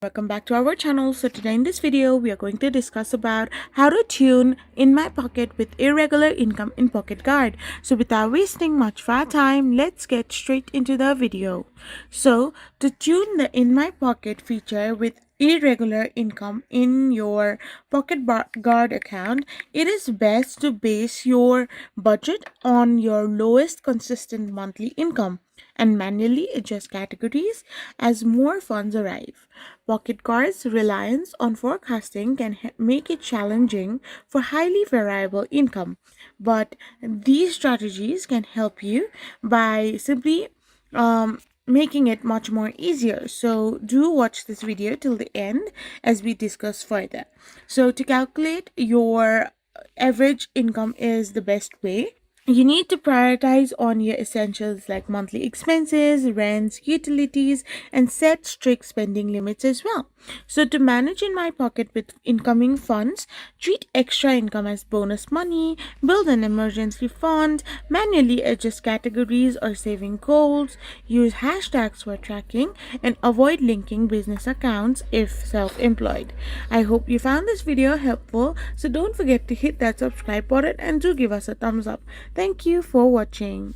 Welcome back to our channel. So today in this video we are going to discuss about how to tune in my pocket with irregular income in PocketGuard. So without wasting much of our time, let's get straight into the video. So to tune the in my pocket feature with irregular income in your PocketGuard account, it is best to base your budget on your lowest consistent monthly income and manually adjust categories as more funds arrive. PocketGuard's reliance on forecasting can make it challenging for highly variable income, but these strategies can help you by simply making it much more easier. So do watch this video till the end as we discuss further. So to calculate your average income is the best way. You need to prioritize on your essentials like monthly expenses, rents, utilities, and set strict spending limits as well. So to manage in my pocket with incoming funds, treat extra income as bonus money, build an emergency fund, manually adjust categories or saving goals, use hashtags for tracking, and avoid linking business accounts if self-employed. I hope you found this video helpful, so don't forget to hit that subscribe button and do give us a thumbs up. Thank you for watching.